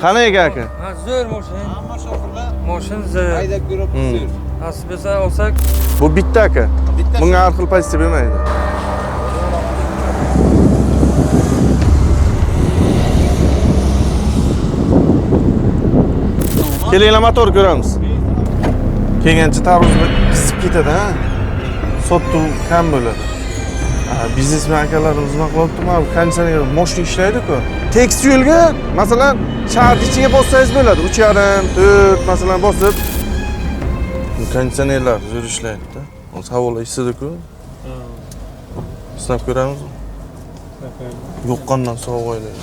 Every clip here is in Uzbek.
Qani aka? Ha, zo'r mashin. Hamma shoferlar Mashin zo'r. haydab yurib zo'r. Nasib bo'lsa olsak, Bu bitta aka. Bittasi. Bunga har xil pozitsiya bermaydi. Kelinglar motor ko'ramiz. Kelgancha tarvuzni qisib ketadi, ha. Sottuv kam bo'ladi. Biznesmen akalarimiz nima qilyapti? Mana konditsioner moshina ishlaydi-ku. Tekis yo'lga, masalan, shahar ichiga bossangiz bo'ladi. 3,5, 4 masalan bosib. Konditsionerlar zo'r ishlaydi-da. Hozir havolar isidi-ku. Sinab ko'ramizmi? Yoqqandan sovuq oylaydi.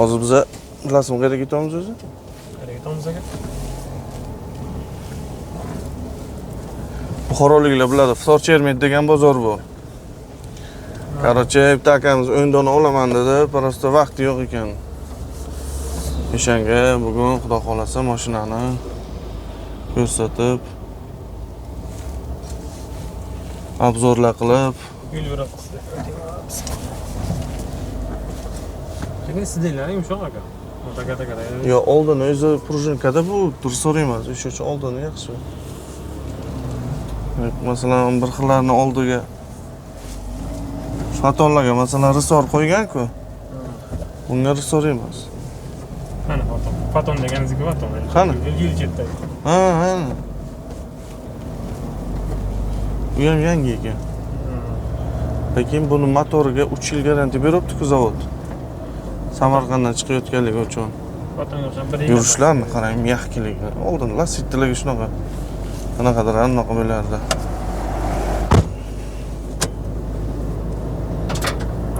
Hozir biz bilasizmi qayerga ketamiz o'zi? qayerga ketamiz aka? Buxoroliklar biladi, Ftorchermet degan bozor bor. Короче, bitta akamiz o'ndoni olaman dedi, просто vaqti yo'q ekan. O'shanga bugun xudo xolasa mashinani ko'rsatib, obzorlar qilib, Yo'l yo'rab qilsa. Lekin sidinglar yumshoq aka. Taka-taka. yo oldini o'zi prujinkada bu dursor emas, o'sha uchun oldini yaxshi. Masalan, bir xillarni oldiga fatonlarga masalan risor qo'ygan-ku. Bunga risor emas. Qani faton? Faton deganingiz-ku faton. Qani? Yil chetda. Ha. Bu ham yangi ekan. Lekin buni motoriga 3 yil garantiya beribdi-ku zavod. Samarqanddan chiqayotganligi uchun. Fatonga o'xshab bir yil. Yurishlarni qarang, mягкилigi. Oldin lastiklarga shunaqa qanaqadir anaqa bo'lardi.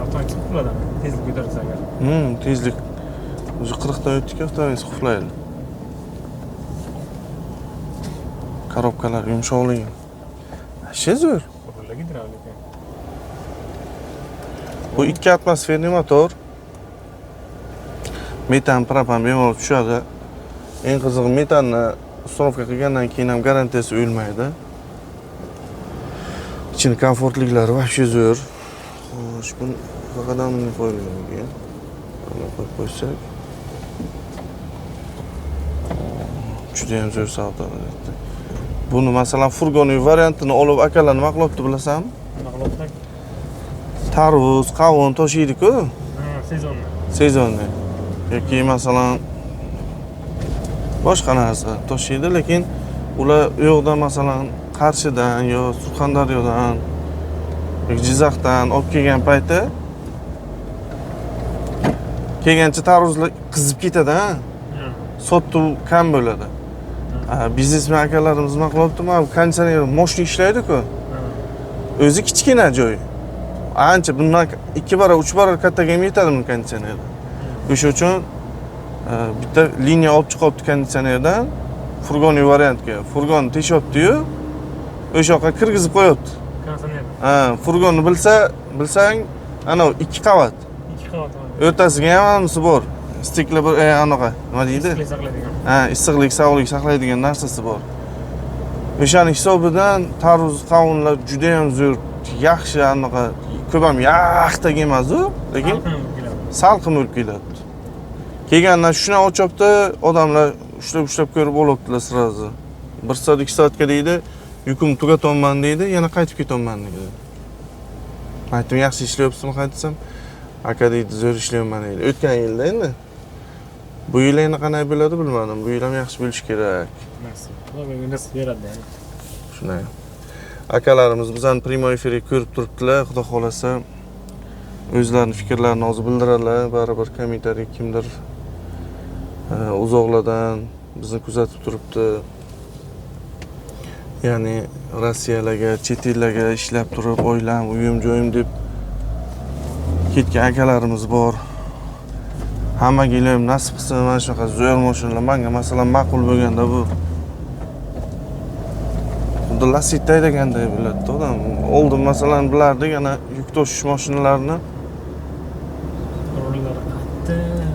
Avtomatik quladi. Tezlik ko'tarsa agar. Tezlik. O'zi 40 dan o'tdik, avtomobil quflaydi. Korobkalar yumshoqligi. Ashe zo'r. Qo'lga gidravlika. Bu 2 atmosferli motor. Metan, propan bemalol tushadi. Eng qizig'i metanni uстановка qilgandan keyin ham garantiyasi o'lmaydi. Ichini komfortliklari вообще zo'r. Xo'sh, buni qadamini qo'ygan keyin. Buni qo'yib qo'ysak. Juda ham zo'r savdo qilyapti. Buni masalan furgonli variantini olib akalar nima qilyapti bilasanmi? Nima qilyapti? Tarvuz, qovun toshiydi-ku. Sezonni. Sezonni. Yoki masalan boshqa narsa toshiydi, lekin ular u yoqdan masalan Qarshidan yo Surxondaryodan yoki Jizzaxdan olib kelgan payti kelgancha tarvuzlar qizib ketadi, ha. Sottuv kam bo'ladi. Biznesmen akalarimiz nima qilyapti? Mana konditsioner moshina ishlaydi-ku. O'zi kichkina joy. Ancha bundan 2 barobar, 3 barobar kattaga ham yetadi bu konditsioner. O'sha uchun bitta liniya olib chiqibdi konditsionerdan furgonli variantga. Furgonni teshyapti-yu, o'sha yoqqa kirgizib qo'yapti. Konditsioner. Furgonni bilsang, ana 2 qavat. 2 qavat. O'rtasiga ham hammasi bor. Stikli bir anaqa, nima deydi? Issiqlik saqlaydigan. Issiqlik, sog'lik saqlaydigan narsasi bor. O'shaning hisobidan tarvuz, qovunlar juda ham zo'r, yaxshi anaqa, ko'p ham yaxtag emas-u, lekin salqin bo'lib keladi. Kelgandan shuni ochibdi, odamlar ushlab ko'rib olyaptilar sirazi. 1 soat, 2 soatga deydi, yukim tugatyapman deydi, yana qaytib ketyapman deydi. Aytdim, yaxshi ishlayapsizmi qaytsam? Aka deydi, zo'r ishlayapman deydi. O'tgan yilda endi. Bu yil endi qanday bo'ladi bilmadim. Bu yil ham yaxshi bo'lishi kerak. Nasib beradi yani. Shunday. Akalarimiz bizani primoy efirga ko'rib turibdilar, xudo xolasa o'zlarining fikrlarini hozir bildiradilar. Baribir kommentariy kimdir uzoqlardan bizni kuzatib turibdi. Ya'ni Rossiyalarga, chet ellarga ishlab turib, oilam, uyim, joyim deb ketgan akalarimiz bor. Hammaga ilohim nasib qilsin, mana shunaqa zo'r mashinalar menga masalan ma'qul bo'lganda bu xuddi Lacetti haydaganday bo'ladi odam. Oldin masalan bilardik ana yuk tashish mashinalarini.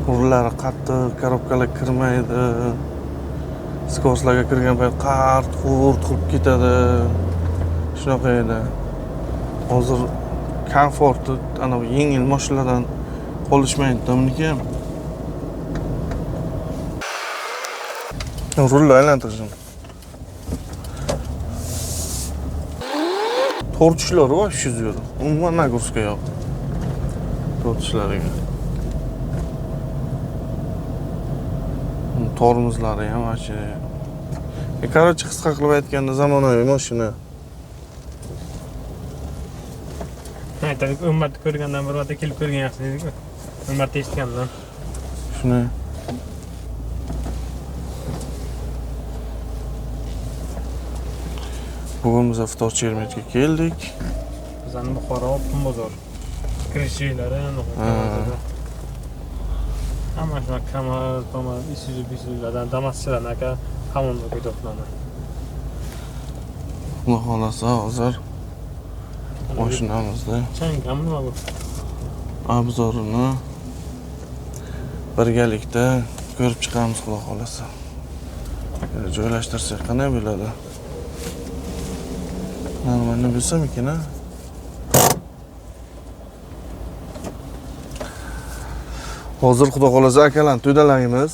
Rullari qattiq, korobkalar kirmaydi. Skoslarga kirgan payt qart, qurt qilib ketadi. Shunaqa edi. Hozir komforti ana bu yengil mashinalardan qolishmaydi buniki ham. Rulni aylantirishim. Tortishlari va shu zo'r. Umuman nagruska yo'q. Tortishlariga. Tormozlari ham achi. Короче, qisqa qilib aytganda zamonaviy mashina. Aytdik, ummatni ko'rgandan bir marta kelib ko'rgan yaxshi dedik-ku. Ummatni eshitgandan. Shuni. Bugun biz avtochermetga keldik. Bizning Buxoro Qum bozor. Kirish joylari hamma shunaqa Kamaz, Tomas, Isuzu-lardan Damas'chilardan aka hamma qo'yibdi. Xudo xolasa hozir mashinamizda Changami nima bu? obzorini birgalikda ko'rib chiqamiz xudo xolasa. Joylashtirsak qanday bo'ladi? Mana bilsam ekan-a. Hozir xudo xolasa akalarni to'dalaymiz.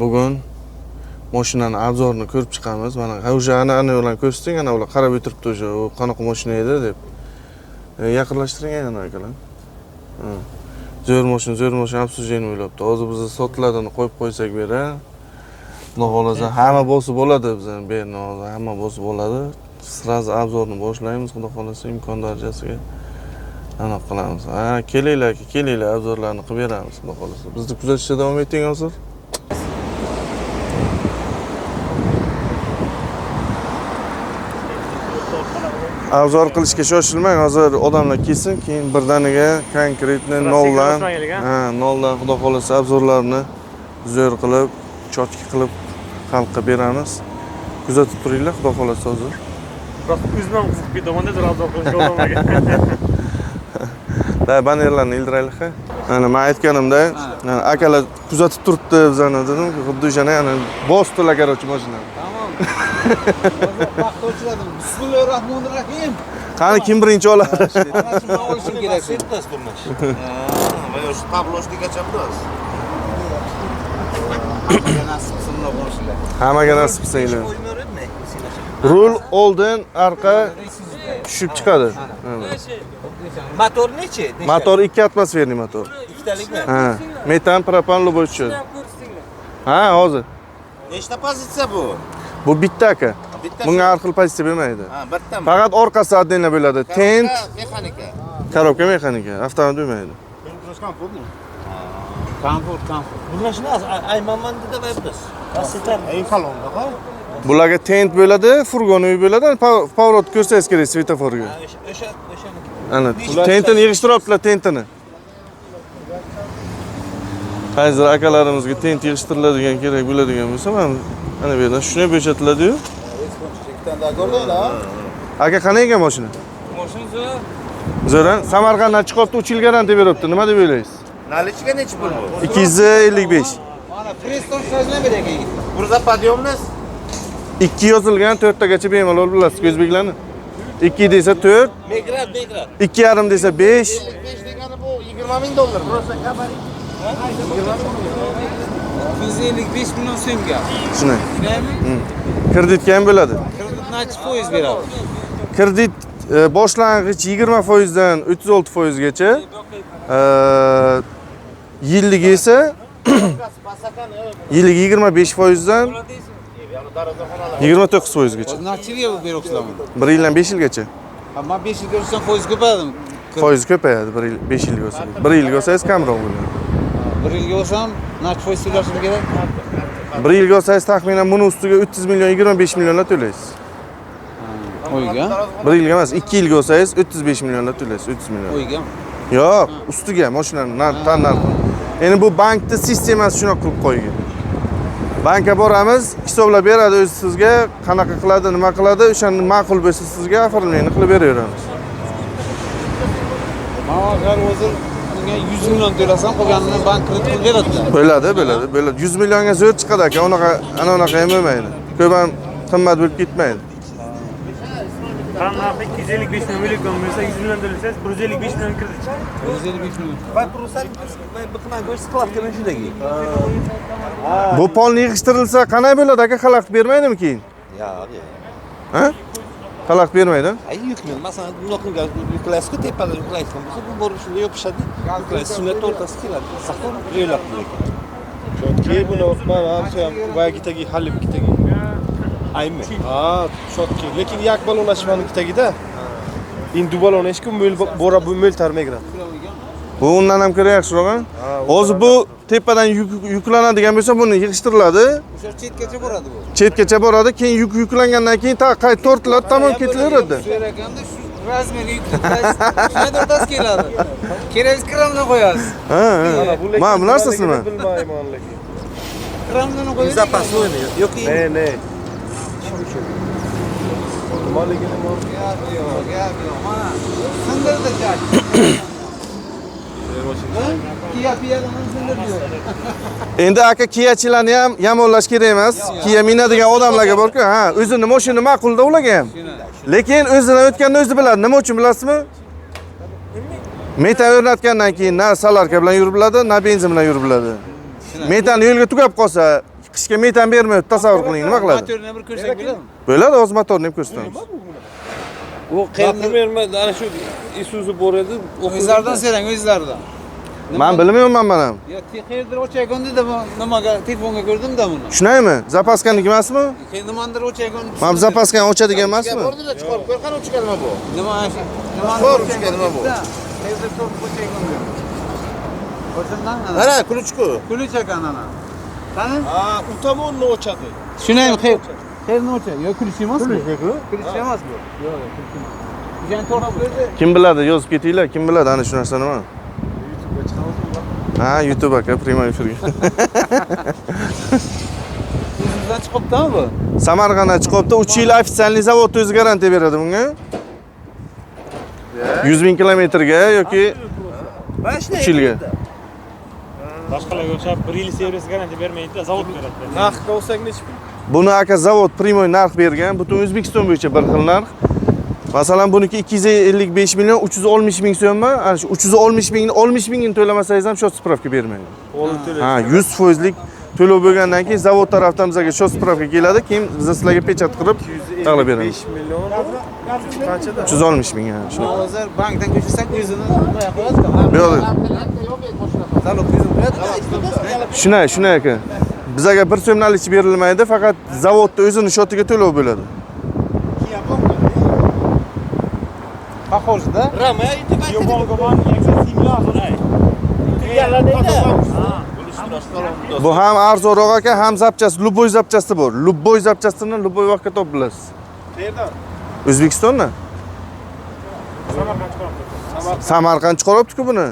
Bugun mashinani obzorini ko'rib chiqamiz. Mana o'sha ana ularni ko'rsating, ana ular qarab o'tiribdi o'sha u qanaqa mashina edi deb. Yaqinlashtiring ana akalar. Zo'r mashina obsujeni o'ylabdi. Hozir biz sotlarni qo'yib qo'ysak bera. Xudo xolasa hamma bosib bo'ladi bizning bu yerni hozir hamma bosib bo'ladi. Sразу obzorni boshlaymiz, xudo xolasa imkon darajasiga aniq qilamiz. Kelinglar, obzorlarni qilib beramiz, xudo xolasa. Bizni kuzatishda davom eting hozir. Obzor qilishga shoshilmang, hozir odamlar kelsin, keyin birdaniga konkretni noldan xudo xolasa obzorlarni zo'r qilib, chotka qilib xalqqa beramiz. Kuzatib turinglar, xudo xolasa hozir. Biroq o'zimdan qiziqib ketaman-da, obzor qilishga o'rganmagan. Da banerlarni ildiraylik. Mana men aytganimda, akalar kuzatib turibdi bizani dedim, xuddi o'shana yana bosdilar короче mashinani. Tamam. Vaqt Bismillahirrohmanirrohim. Qani kim birinchi oladi? Mana shuni olishim kerak. Сетtas durmuş. Va yo'q, qabloshdigacha biroz. Nasib qilsin bo'lishlar. Hammaga nasib qilsanglar. Rul oldin, arqa tushib chiqadi. Motor nechi? Motor 2 atmosferniy motor. Ikkitalikmi? Ha, metan, propan, любой tushadi. Ha, hozir. Nechta pozitsiya bu? Bu bitta aka. Bitta. Bunga har xil pozitsiya bermaydi. Ha, bittami? Faqat orqasi отдельно bo'ladi. Tent, mexanika. korobka mexanika, avtomobil bo'lmaydi. Komfort. Bu mashina aymanmanda bayibmiz. Asitan. Eng salonda qo'y. Bularga tent bo'ladi, furgon uy bo'ladi, pavrot ko'rsangiz kerak svetoforga. O'sha. Ana, tentini yig'ishtiryaptilar, tentini. Hozir akalarimizga tent yig'ishtiriladigan kerak bo'ladigan bo'lsa, mana bu yerdan shunday bo'shatiladi-yu. Aka qanday ekan mashina? Mashina zo'r. Zo'r. Samarqanddan chiqibdi, 3 yil garantiya beribdi. Nima deb o'ylaysiz? Nalichka necha pul bu? 255. Mana Preston sojlan bergan yigit. Burada podyomimiz 2 yozilgan, 4 tagacha bemalol bilasiz, o'zbeklarni. 2 desa 4, Megrad. 2,5 desa 5. 5 degani bu 20 ming dollar. Просто gabarit. 255 million so'mga. Shuni. Shunaymi? Kreditga ham bo'ladi. Kredit necha foiz beradi? Kredit boshlang'ich 20% dan 36% gacha. Yilligi esa yilligi 25% dan 29% gacha. Necha yilga beryapsizlarmi? 1 yildan 5 yilgacha. Amma 5 yilga o'tsa foiz ko'payadimi? Foiz ko'payadi 5 yilga olsa. 1 yilga olsangiz kamroq bo'ladi. 1 yilga olsam necha foiz to'lashim kerak? 1 yilga olsangiz taxminan buni ustiga 30 million 25 millionlar to'laysiz. O'yga? 1 yilga emas, 2 yilga olsangiz 35 millionlar to'laysiz, 30 million. O'yga. Yo'q, ustiga mashinani tan narxi. Endi bu bankning sistemasi shunaqa qilib qo'ygan. Bankka boramiz, hisoblab beradi o'zi sizga, qanaqa qiladi, nima qiladi, o'shani ma'qul bo'lsa sizga оформление qilib beraveramiz. Mana agar hozir bunga 100 million to'lasam, qolganini bank kredit qilib beradi. Bo'ladi. 100 millionga zo'r chiqadi aka, unaqa ham bo'lmaydi. Ko'p ham qimmat bo'lib ketmaydi. Tam narxi 255 million bo'lsa 100 million to'lasangiz 155 million kredit chiqadi. 155 milyon. Ben kurusal bıkına göz sklavkının şuradaki. Bu polni yig'ishtirilsa qanday bo'ladi aka? Xalaqit bermaydimi keyin? Ya abi. Ha? Xalaqit bermaydi? Ay yükmüyorum. Mesela nokta yükleyiz ki tepede yükleyiz. Bu boru şurada yapışadı. Yükleyiz. Sünnet ortası kiler. Sakın böyle yapıyor. Shotki buni o'tman, hamsa ham boyagi tagi halib tagi. Aymi. Ha, shotki. Lekin yak balon ashmani tagida. Endi balon eshku mo'l bora bu mo'l tarmaygan. Bu undan ham ko'ra yaxshiroq, ha? Hozir bu tepadan yuklanadigan bo'lsa, buni yig'ishtiriladi. O'sha chetgacha boradi bu. Chetgacha boradi, keyin yuklangandan keyin qayta tortiladi, tamom ketaveradi. Shu erakanda shu razmerga yuklaysiz. Shunday o'rtasi keladi. Kerak kramdan qo'yasiz. Ha, mana bu narsasimi? Bilmayman lekin. Kramdan qo'yasiz. Zapaslı oynuyor. Yok iyi. Ne. Maligini bor. Gap yo'q. Mana sindirdi jak. Kia piyadan sindirdi. Endi aka kiyachilarni ham yomonlash kerak emas. Kiya minadigan odamlarga bor-ku, ha, o'zini mashina ma'qulda ularga ham. Lekin o'zidan o'tganni o'zi biladi. Nima uchun bilasizmi? Metan o'rnatgandan keyin na salarka bilan yurib biladi, na benzin bilan yurib biladi. Metan yo'lga tugab qolsa, qishga metan bermaydi, tasavvur qiling, nima qiladi? Motorni bir ko'rsak bo'ladimi? Bo'ladi, o'z motorni ham ko'rsatamiz. U Qayerda ana shu Isuzu bor edi. o'zlaridan so'rang, o'zlaridan. Men bilmayman men ham. Yo, qayerdir o'chaygondida nimaga telefonga ko'rdim-da buni. Shunaymi? Zapaskaniki emasmi? Nimadir o'chaygon. Men zapaskan ochadigan emasmi? Bordu da çıkarıp koy. Kan uçuk elma bu. Nima shu? Bor uçuk elma bu. Qayerdir o'chaygon. Ko'rsandan ana. Ana kuluçku. Kuluch ekan ana. Qani? Ha, u tomonni ochadi. Shunaymi? Qayerni o'chay? Yo, kuluch emasmi? Kuluch emas bu. Yo'q, kuluch emas. O'shan tortib qo'ydi. Kim biladi, yozib ketinglar, kim biladi ana shu narsani nima? Ha, YouTube aka, prямой efirga. O'zimizdan chiqibdimi bu? Samarqanddan chiqibdi, 3 yil ofitsialniy zavod o'zi garantiya beradi bunga. 100 ming kilometrga yoki 3 yilga. Boshqalarga o'xshab 1 yil servis garantiya bermaydi, zavod beradi. Narxga olsak necha pul? Buni aka zavod prямой narx bergan, butun O'zbekiston bo'yicha bir xil narx. Masalan, buniki 255 million 360 ming so'mmi? Ana shu 360 mingni 60 mingini to'lamasangiz ham shot spravka bermaydi. Ha, 100%lik to'lov bo'lgandan keyin zavod tarafdan bizga shot spravka keladi, keyin biz sizlarga pechat qilib taqlab beramiz. 5 million qanchada? 360 ming ha, shu. Hozir bankdan ko'chirsak o'zini nima qo'yadi-ku? Bu yoqda Zalog o'zini qo'yadi. shunay aka. Bizga 1 so'm nalichi berilmaydi, faqat zavodda o'zini shotiga to'lov bo'ladi. Pохоже, да? Ramaya indi ben. Yo'g'on yaksa simulyator ay. Bu ham arzonroq aka, ham zapchast, любой zapchasti bor. Любой zapchastini любой vaqtda topib bilasiz. Qayerdan? O'zbekistonda? Samarqand chiqaribdi-ku buni.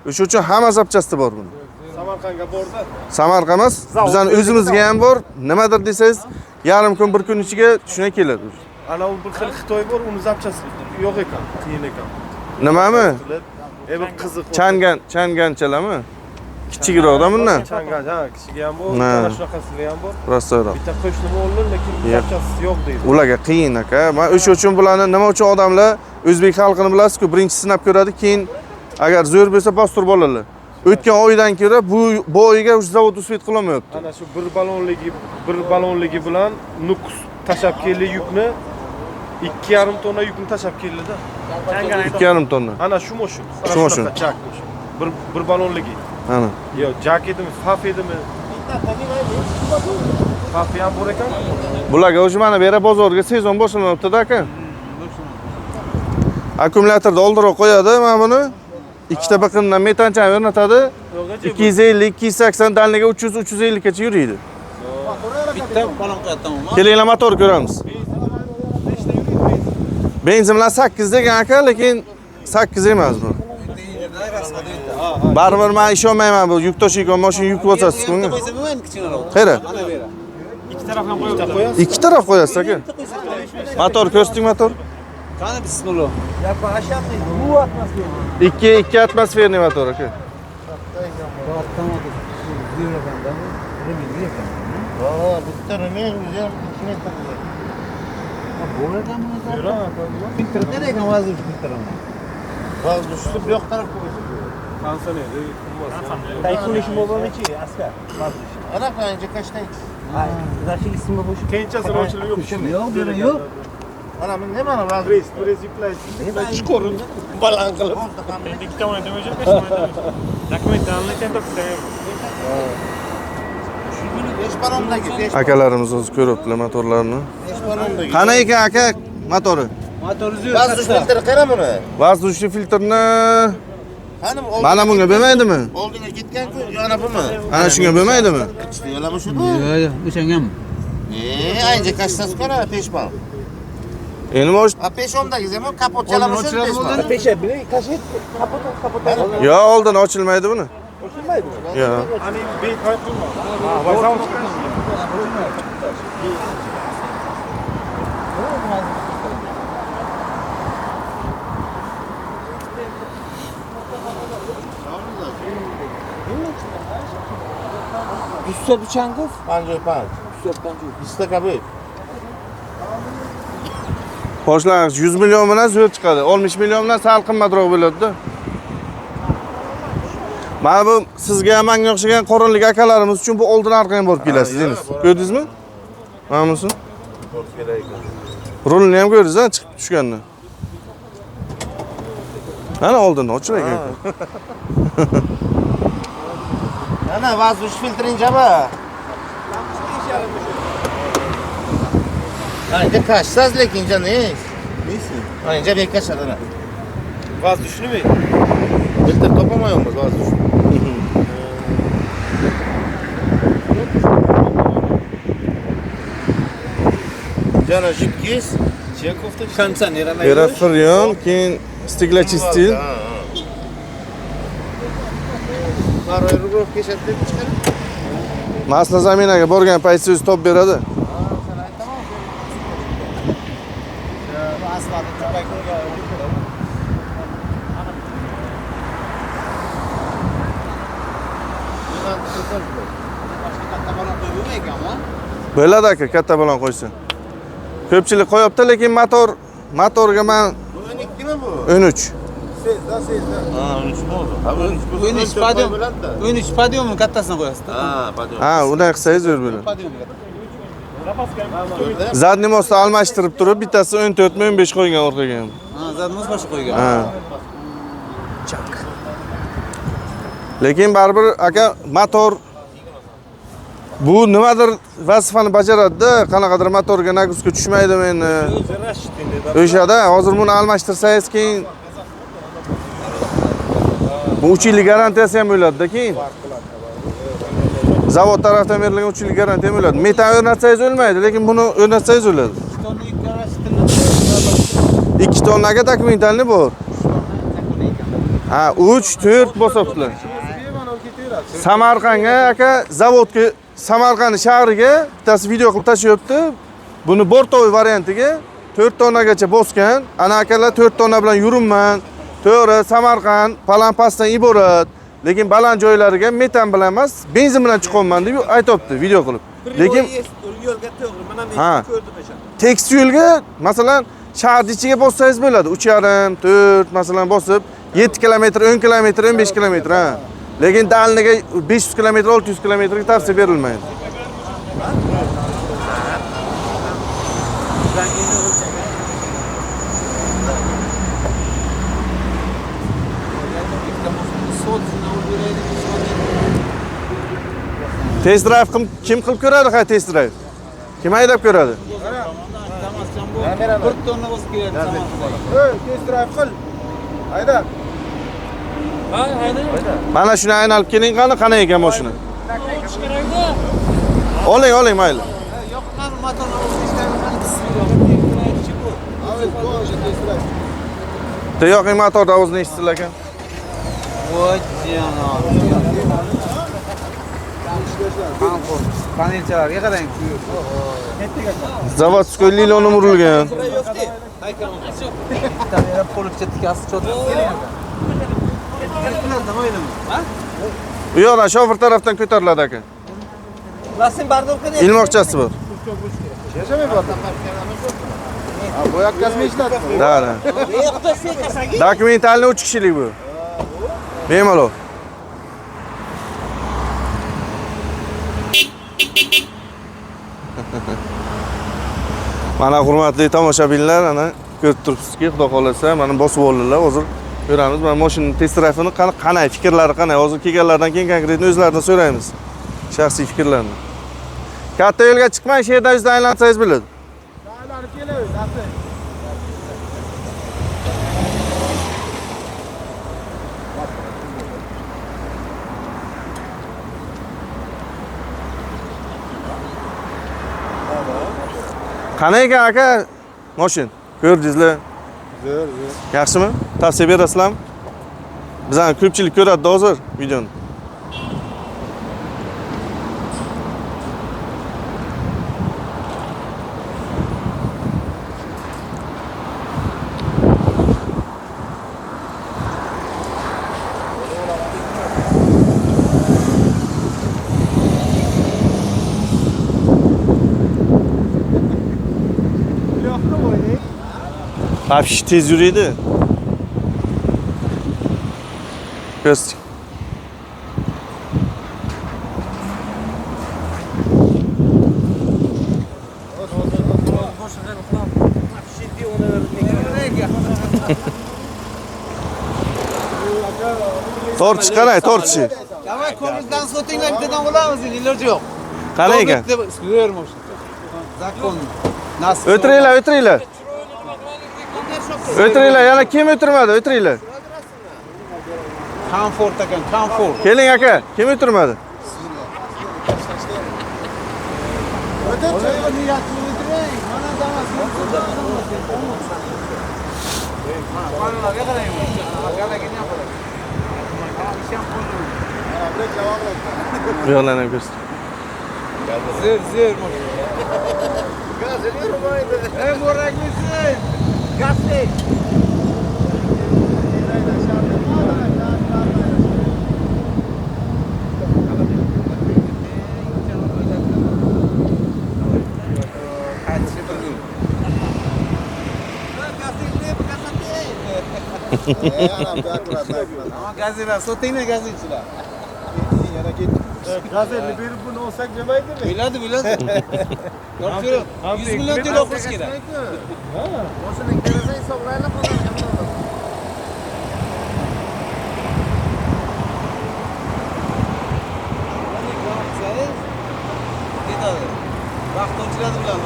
O'sha uchun hamma zapchasti bor buni. Samarqandga borda. Samarqand emas, bizning o'zimizga ham bor. Nimadir desangiz, yarim kun, bir kun ichiga shuna keladi. Ana u bir xil Xitoy bor, uni zapchasi yo'q ekan, qiyin ekan. Nimami? Bir qiziq. Changanchalami? Kichikroqda bundan. Changan, ha, kishiga ham bor, Ha. ana shunaqasi ham bor. Rastoyroq. Bitta qo'shni o'g'li, lekin Yo'q. zapchasi yo'q deydi. Ularga qiyin aka. Men o'sha uchun bularni nima uchun odamlar o'zbek xalqini bilasiz-ku, birinchi sinab ko'radi, keyin agar zo'r bo'lsa bostirib oladilar. O'tgan oydan ko'ra bu oyga o'sha zavod usvet qilolmayapti. Ana shu bir balonligi bilan Nukus tashab keldi yukni 2,5 tonna yukni tashab keldi-da. 2,5 tonna. Ana shu moshin. Shu moshin. Bir balonligi. Ana. Yo, jak edimi, faf edimi? Faf ham bor ekan. Bularga o'sha mana bera bozorga sezon boshlanibdi-da aka. Akkumulyatorda oldiroq qo'yadi mana buni. Ikkita biqindan metanchan o'rnatadi. 250, 280 dalniga 300, 350 gacha yuradi. Bitta balon qo'yadi, tamommi? Kelinglar motor ko'ramiz. Benzin bilan 8 degan aka, lekin 8 emas bu. Baribir men ishonmayman bu yuk tashiyotgan mashina yuk bosasiz bunga. Qo'ysa bo'lmaydi kichkinaroq. Qayerda? Ana bera. Ikki taraf ham qo'yadi. Ikki taraf qo'yasiz aka. Motor ko'rsating motor. Qani bismillah. 2 atmosferniy motor aka. Bo'ladan filtrda lekin vazir filtrami. Vazir ushli bu yoq taraf qo'ydi. Tansaniyada Tayfunishim bo'lmachi, askar. Ana qancha kashday. Zashi ismi bo'sh. keyinchasi ochilib yo'q. Yo'q, buni yo'q. Mana men nima vazir? Press yuklaysiz. Chiqarib baland qilib. Endi ikkita o'ynaydi o'sha, besh o'ynaydi. Dokumentlarni ham topib Besh baromdagi besh Akalarimiz o'zi ko'ryaptilar motorlarni. baromdagi. Qana ekan aka motori? Motori Vazir filtri qara buni. Vazdushli filtrni Qani mana bunga bo'lmaydimi? Oldinga ketgan-ku, yana bumi? Ana shunga bo'lmaydimi? İşte yo'la bu shudu. Yo'q, o'shangami? Ancha kashtasi qara peshbal. Endi mosh A peshondagi zaman kapot chala bu shudu peshbal. Pesha bilan kashet kapot. yo oldin ochilmaydi buni. Ochilmaydi. Yo. Ani bek qo'yib turma. Ha, vazam chiqqan. Yusuf Changov, Panjoy panj. Yusuf Changov. Bizda kabi. Boshlang'ich 100 million bilan zo'r chiqadi. 60 milliondan sal qimmatroq bo'ladi-da. Mana bu sizga ham menga o'xshagan qorinlik akalarimiz uchun bu oldin orqaga borib kelasiz, deymiz. Ko'rdingizmi? Mana bunisi. Rulni ham ko'rdingiz-a, chiqib tushganini. Mana oldin ochil ekan. Ana vazir filtring jaba. Ancha kashsiz lekin janis. Nesi? Ancha bek kashadi ana. Vazir shunimi? Filtr topamayapmiz vazir. Jana jipkis. Chekovda Kondisioner Erafrion, keyin stiklachисtil. Baroy rugof keshadi deb chiqadi. Masla zaminaga borgan paytda o'zi top beradi. Aslida tupakga Bo'ladi aka, katta balon qo'ysin. Ko'pchilik qo'yapti, lekin motorga men Bu 12 mi bu? 13. Ha, 13 bo'ldi. Ha, 13 bu. 13 padium. 13 padiumni kattasini qo'yasiz. Ha, padium. Ha, unday qilsangiz zo'r bo'ladi. Padiumga. Zadniy mostni almashtirib turib, bittasi 14 mi 15 qo'ygan orqaga ham. Ha, zadimiz boshqa qo'ygan. Ha. Lekin baribir aka motor bu nimadir vazifani bajaradi-da, qanaqadir motorga naguzka tushmaydimi endi. O'shada hozir buni almashtirsangiz keyin bu 3 yillik garantiyasi ham bo'ladi-da keyin. Zavod tarafdan berilgan 3 yillik garantiya ham bo'ladi. Metan o'rnatsangiz o'lmaydi, lekin buni o'rnatsangiz o'ladi. 2 tonnaga dokumentalni bor. Ha, 3-4 bosibdilar. Samarqandga aka zavodga Samarqand shahriga bittasi video qilib tashyapti. Buni bortovoy variantiga 4 tonnagacha bosgan. Ana akalar 4 tonna bilan yuribman. To'g'ri, Samarqand Palampasdan iborat, lekin baland joylariga metan bilan emas, benzin bilan chiqaman deb aytibdi video qilib. Lekin yo'lga to'g'ri, mana men ha, ko'rdim o'sha. tekis yo'lga, masalan, shahar ichiga bossangiz bo'ladi. 3,5, 4 masalan bosib 7 kilometr, 10 kilometr, 15 kilometr, ha. Lekin dalniga 500 kilometr, 600 kilometrga tavsiya berilmaydi. Test drive kim qilib ko'radi, ha, test drive? Kim haydab ko'radi? 4 tonna bosib keladi Samarqandga. Test drive qil. Hayda. Mana shuni aynalib keling, qani ekan mashina. Oling, mayli. Yoqqan motorni o'z ishlarini Yo'q, motorda o'zini eshitsin ekan. voy janob. Panelchalarga qarang. Zavodskoy liloni urilgan. Tabiat polipcha tikasi cho'tib kelgan. Bu yoqdan shofer tarafdan ko'tariladi aka. Lasin bardor qilib. Ilmoqchasi bor. Yashamay bor. Bo'yakkazma ishlatdi. Da. Dokumentalni 3 kishilik bu. Bemalol. Mana hurmatli tomoshabinlar, ana ko'rib turibsizki, xudo xolasa, mana bosib oldilar. Hozir ko'ramiz. Mana mashinaning test drive-ini qanday, fikrlari qanday? Hozir kelganlardan keyin konkretni o'zlaridan so'raymiz. Shaxsiy fikrlarini. Katta yo'lga chiqmay, shu yerda o'zida aylansangiz bo'ladi. Aylanib kelaveramiz, asta. Qanday ekan aka mashin? Ko'rdingizlar? Zo'r. Yaxshimi? Tavsiya berasizlarmi? Bizani ko'pchilik ko'radi hozir videoni. Вообще tez yuriydi. Ko'z. Torch qanday, torchi? Davay ko'mizdan sotinglar, bittadan olamiz, iloji yo'q. Qanday ekan? Zo'rmoq. Zakon. Nasib. O'tiringlar, o'tiringlar. O'tiringlar, yana kim o'tirmadi? O'tiringlar. Komfort ekan, komfort. Keling aka, kim o'tirmadi? Bu yoqlarni ham ko'rsat. Zo'r. Gazini urmaydi. Ey mo'raklisi. Gazli. Gazira, sotinglar gazichilar. Yana ketdik. Gazelni berib buni olsak demaydimi? Biladi. Ko'rib, 100 million to'lov qilish kerak. Mashinaning kelasa hisoblaylar qolgan. Vaqtchilar bilan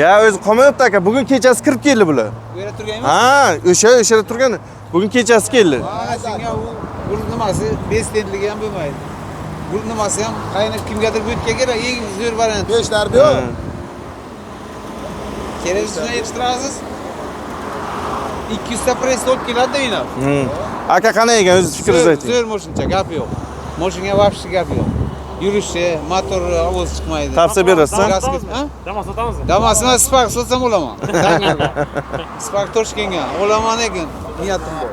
Ya o'zi qolmayapti aka. Bugun kechasi kirib keldi bular. bu yerda turganmi? Ha, o'sha turgan. Bugun kechasi keldi. Senga bu nimasi bestendligi ham bo'lmaydi. Bu nimasi ham qaynab kimgadir bo'tga kerak, eng zo'r variant. 5 darbi yo'q. Kerak shuni yetishtirasiz. 200 ta press olib keladi o'ynab. Aka qanday ekan o'zingiz fikringizni ayting. Zo'r moshincha, gap yo'q. Moshinga vaqti gap yo'q. Yurishi, motor ovoz chiqmaydi. Tavsiya berasizmi? Damas sotamizmi? Damasini Spark sotsam olaman. Spark Toshkentga olaman ekan, niyatim bor.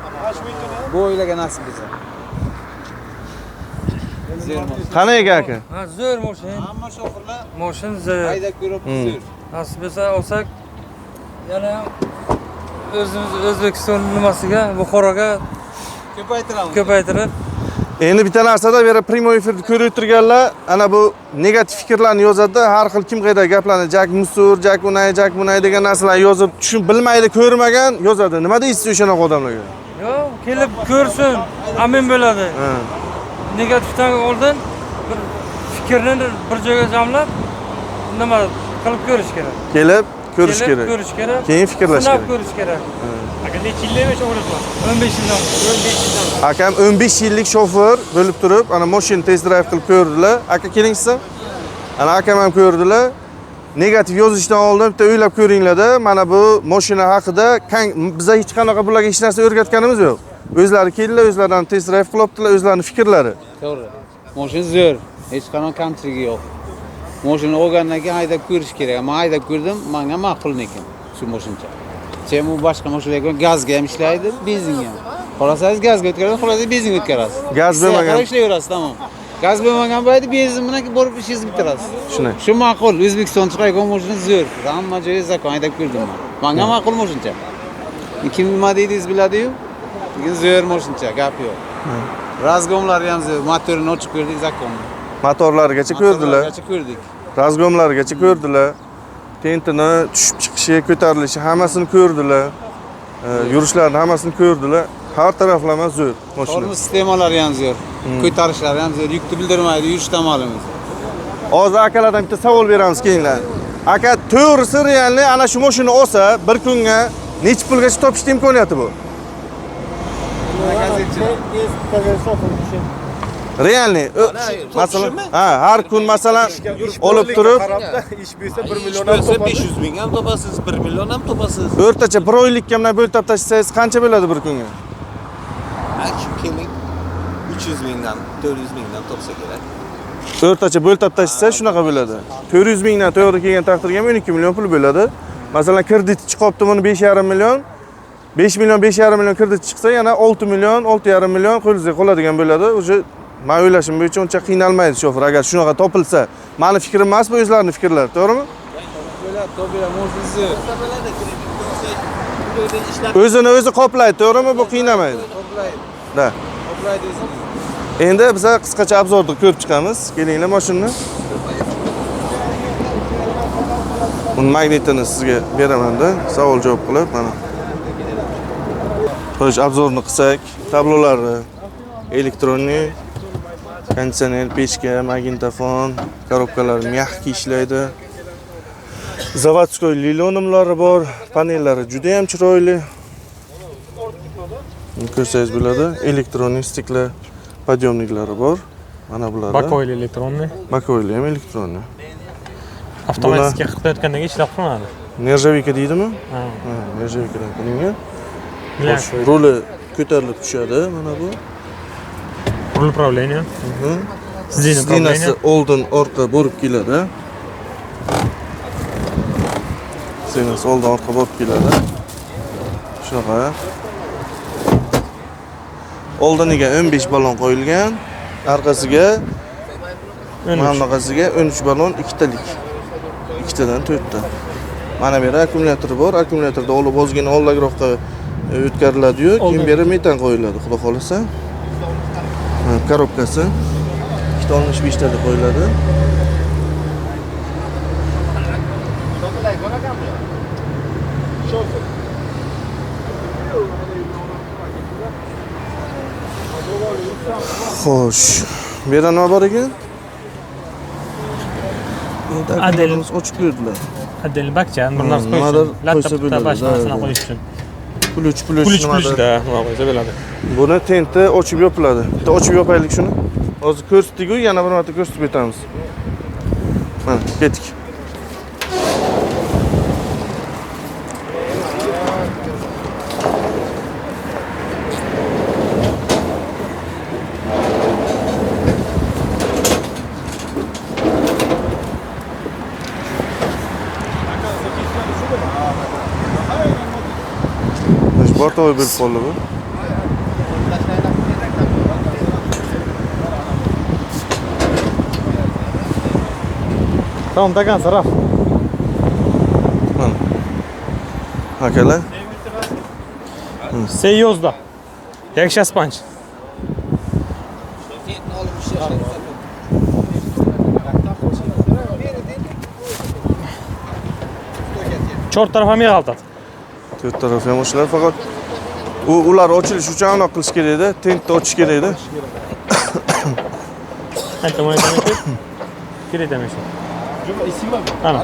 Bu o'ylaga nasib etsa. Zo'r moshin. Qanday ekan aka? Ha, zo'r mashin. Hamma shoferlar Mashin zo'r. haydab ko'rib zo'r. Nasib etsa olsak, yana o'zimiz O'zbekiston nimasiga, Buxoroga ko'paytirib. Endi bitta narsada bera primoy efirda ko'rib o'tirganlar, ana bu negativ fikrlarni yozadi, har xil kim qayda gaplarni, jak musur, jak bunay degan narsalarni yozib, tushun bilmaydi, ko'rmagan yozadi. Nima deysiz o'shanaqa odamlarga? Yo'q, kelib ko'rsin, amin bo'ladi. Negativdan oldin bir fikrni bir joyga jamlab, nima qilib ko'rish kerak. Kelib ko'rish kerak. Ko'rish kerak. Keyin fikrlash Sinab kerak. ko'rish kerak. Aka necha yillik shofer? 15 yildan. 15 yildan. Akam 15 yillik shofer bo'lib turib, ana mashina test drive qilib ko'rdilar. Aka keling siz. Ana akam ham ko'rdilar. Negativ yozishdan oldin bitta o'ylab ko'ringlar-da. Mana bu mashina haqida biz hech qanaqa bularga hech narsa o'rgatganimiz yo'q. O'zlari keldilar, o'zlaridan test drive qilibdilar, o'zlarining fikrlari. To'g'ri. Mashin zo'r, hech qanaqa kamchiligi yo'q. Mashina olgandan keyin haydab ko'rish kerak. Men haydab ko'rdim, menga ma'qul ekan shu mashincha. Sen bu boshqa mashinalar gazga ham ishlaydi, benzinga ham. Xohlasangiz gazga o'tkazasiz, xohlasangiz benzinga o'tkazasiz. Gaz bo'lmagan. Ishlayverasiz, tamom. Gaz bo'lmagan paytda benzin bilan borib ishingizni bitirasiz. Shunday. Shu ma'qul. O'zbekiston chiqayotgan mashina zo'r. Hamma joyga zakon haydab ko'rdim men. Menga ma'qul mashina. Kim nima deydingiz biladi-yu. Lekin zo'r mashina, gap yo'q. Razgomlari ham zo'r. Motorini ochib ko'rdik zakon. Motorlarigacha ko'rdilar. Motorlargacha ko'rdik. Razgomlargacha ko'rdilar. Tentini tushib chiqishi, ko'tarilishi hammasini ko'rdilar. Yurishlarini hammasini ko'rdilar. Har taraflama zo'r mashina. Tormoz sistemalari ham zo'r. Ko'tarishlari ham zo'r. Yukni bildirmaydi, yurishdan ma'lum. Hozir akalardan bitta savol beramiz keyinlar. Aka, to'g'risi realni ana shu mashina olsa, bir kunga necha pulgacha topishning imkoniyati bor? Realni, masalan, har kun masalan olib turib, ish bo'lsa 1 ish million bo'lsa 500 ming ham topasiz, 1 million ham topasiz. o'rtacha bir oylikka bilan bo'lib tashlasangiz qancha bo'ladi bir kunga? Shu keling 300 mingdan, 400 mingdan topsa kerak. O'rtacha bo'lib tashlasa shunaqa bo'ladi. 400 mingdan to'g'ri kelgan taqdirga 12 million pul bo'ladi. Masalan, kredit chiqibdi buni 5,5 million. 5 million, 5,5 million kredit chiqsa, yana 6 million, 6,5 million qo'lingizga qoladigan bo'ladi. O'sha men o'ylashim bo'yicha uncha qiynalmaydi shofer agar shunaqa topilsa. Meni fikrim emas, bu o'zlarining fikrlari, to'g'rimi? O'zini o'zi qoplaydi, to'g'rimi? Bu qiynamaydi. Da. Endi biz qisqacha obzorni ko'rib chiqamiz. Kelinglar mashinani. Buni magnitini sizga beraman-da, savol javob qilib mana. Xo'sh, obzorni qilsak, tablolari elektronik, konditsioner, pechka, magnitofon, korobkalar mягкий ishlaydi. Zavodskoy lilonimlari bor, panellari juda ham chiroyli. Ko'rsangiz bo'ladi, elektronik stikla подъемниклari bor. Mana bular. Bakoyli elektronniy. Bakoyli ham elektronik. Avtomatikga qilayotgandan keyin ishlab turadi. Nerjavika deydimi? Ha. Ha, nerjavikadan qilingan. Bilan Roli ko'tarilib tushadi, mana bu. rul управления. Slinasi oldin orqa borib keladi. Slinasi oldin orqa borib keladi. Shunaqa. Oldiniga 15 ballon qo'yilgan, orqasiga mana bunaqasiga 13 ballon ikkitalik. Ikkitadan 4 ta. Mana bu yerda akkumulyator bor. Akkumulyatorda olib ozgina oldinroqqa o'tkaziladi-yu, keyin beri metan qo'yiladi, xudo xolasa. Korobkasi 265 ta deb qo'yiladi. Xo'sh, bu yerda nima bor ekan? Adel ochib berdilar. Adel bakchan bir narsa nimadir qo'yish uchun. Latta qo'ysa bitta bo'ladi, bash narsani da. qo'yish uchun. Puluch Puluch nimadir. da nima qo'ysa bo'ladi. Buni tenti ochib yopiladi. Bitta ochib yopaylik shuni. Hozir ko'rsatdik-ku, yana bir marta ko'rsatib o'tamiz. Mana, ketdik. Bortovoy bo'lib qoldi bu. Tamam, takan saraf. Mana. Akalar. Seyozda. Yakşa spanch. Chort taraf ham yig'altadi. To'rt taraf ham o'shalar faqat ular ochilish uchun aniq qilish kerak edi, tentni ochish kerak edi. Ancha mo'ynadan kerak demek şu. Ana.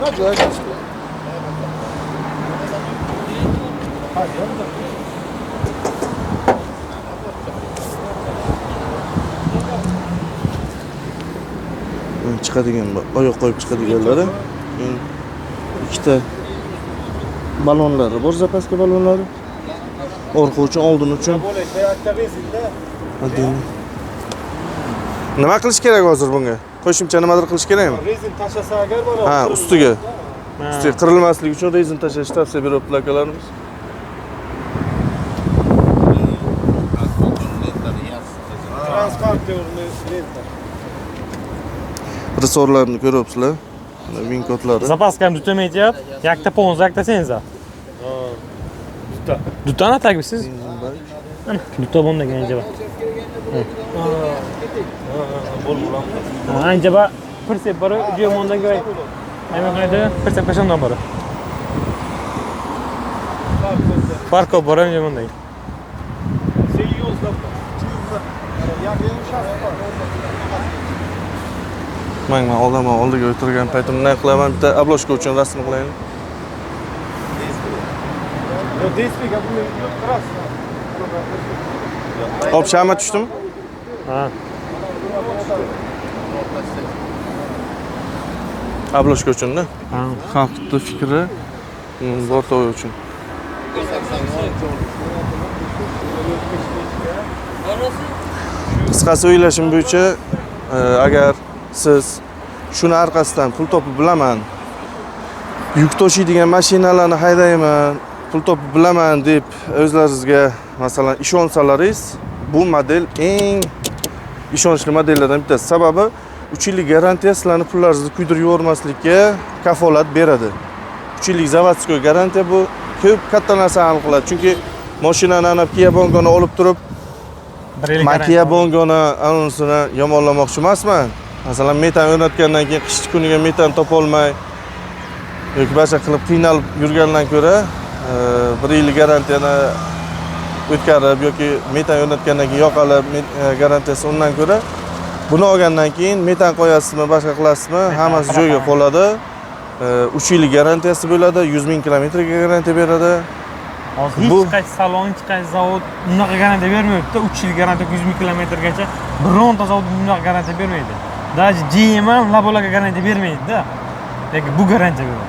Chiqadigan oyoq qo'yib chiqadiganlari. Keyin ikkita balonlari bor, zapaska balonlari. Orqa uchun, oldin uchun. Nima qilish kerak hozir bunga? Qo'shimcha nimadir qilish kerakmi? Rezin tashlasa agar mana Ha, ustiga. Ustiga qirilmasligi uchun rezin tashlash tavsiya beryaptilar akalarimiz. transparent lenta. aksesuarlarni ko'ryapsizlar. Mana vin kodlari. Zapaskam tutamayapti. Yakta ponza, yakta senza. Duta. Dutani tagibsiz? Duta bo'lmagan ancha bor. Ancha bor. Persep bor, Gemondan ko'ray. Nima qiladi? Persep qachondan bor? Farqo bor Gemondan. Men oldiga o'tirgan paytimda nima qilaman? Bitta obloshka uchun rasm qilaylik. Hop, shama tushdimi? Ha. Obloshka uchun-da. Ha. Xalqning fikri borto'y uchun. Qisqasi o'ylashim bo'yicha, agar siz shuni orqasidan pul topib bilaman, yuk tashiydigan mashinalarni haydayman, pul topib bilaman deb o'zlaringizga masalan ishonsalaringiz, bu model eng ishonchli modellardan bittasi. Sababi 3 yillik garantiya sizlarning pullaringizni kuydirib yubormaslikka kafolat beradi. 3 yillik zavodskoy garantiya bu ko'p katta narsani hal qiladi. Chunki mashinani ana Kia Bongoni olib turib, Kia Bongoni anonsini yomonlamoqchi emasman. Masalan, metan o'rnatgandan keyin qish kuniga metan topa olmay yoki boshqa qilib qiynalib yurgandan ko'ra, 1 yillik garantiyani o'tkazib yoki metan o'rnatgandan keyin yoqalib garantiyasi undan ko'ra buni olgandan keyin metan qo'yasizmi, boshqa qilasizmi, hammasi joyiga qoladi. 3 yillik garantiyasi bo'ladi, 100 ming kilometrga garantiya beradi. Hozir hech qaysi salon, hech qaysi zavod bunaqa garantiya bermayapti. 3 yil garantiya 100 ming kilometrgacha bironta zavod bunaqa garantiya bermaydi. Даже GM ham Labolarga garantiya bermaydi-da. Lekin bu garantiya beradi.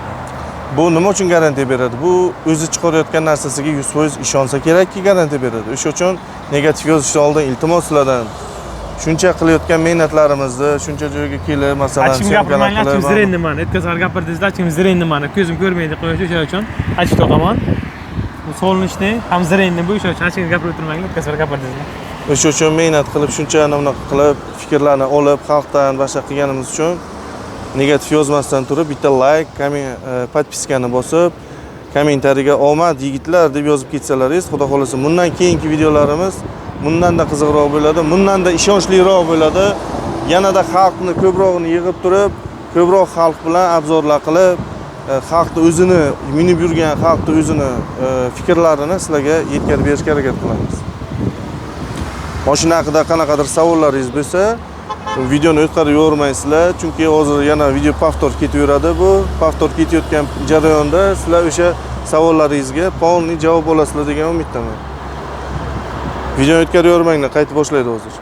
Bu nima uchun garantiya beradi? Bu o'zi chiqarayotgan narsasiga 100% ishonsa kerakki garantiya beradi. O'sha uchun negativ yozishdan oldin iltimos sizlardan shuncha qilayotgan mehnatlarimizni, shuncha joyga kelib, masalan, Achim gapirmanglar, achim zirenni mana. O'tkazar gapirdingizlar, achim zirenni mana. Ko'zim ko'rmaydi, qo'yish o'sha uchun achib to'qaman. Bu solinishni ham zirenni bu o'sha uchun achim gapirib o'tirmanglar, o'tkazar gapirdingizlar. O'sha uchun mehnat qilib, shuncha unaqa qilib, fikrlarni olib, xalqdan boshqa qilganimiz uchun negativ yozmasdan turib, bitta like, podpiskani bosib, kommentariyaga omad yigitlar deb yozib ketsalaringiz, xudo xolasa bundan keyingi videolarimiz bundan-da qiziqroq bo'ladi, bundan-da ishonchliroq bo'ladi. Yanada xalqni ko'prog'ini yig'ib turib, ko'proq xalq bilan obzorlar qilib, xalqni o'zini minib yurgan xalqni o'zini fikrlarini sizlarga yetkazib berishga harakat qilamiz. Mashina haqida qanaqadir savollaringiz bo'lsa, videoni o'tkazib yubormaysizlar, chunki hozir yana video повтор ketaveradi. Bu повтор ketayotgan jarayonda sizlar o'sha savollaringizga полный javob olasizlar degan umiddaman. Videoni o'tkazib yubormanglar, qaytib boshlaydi hozir.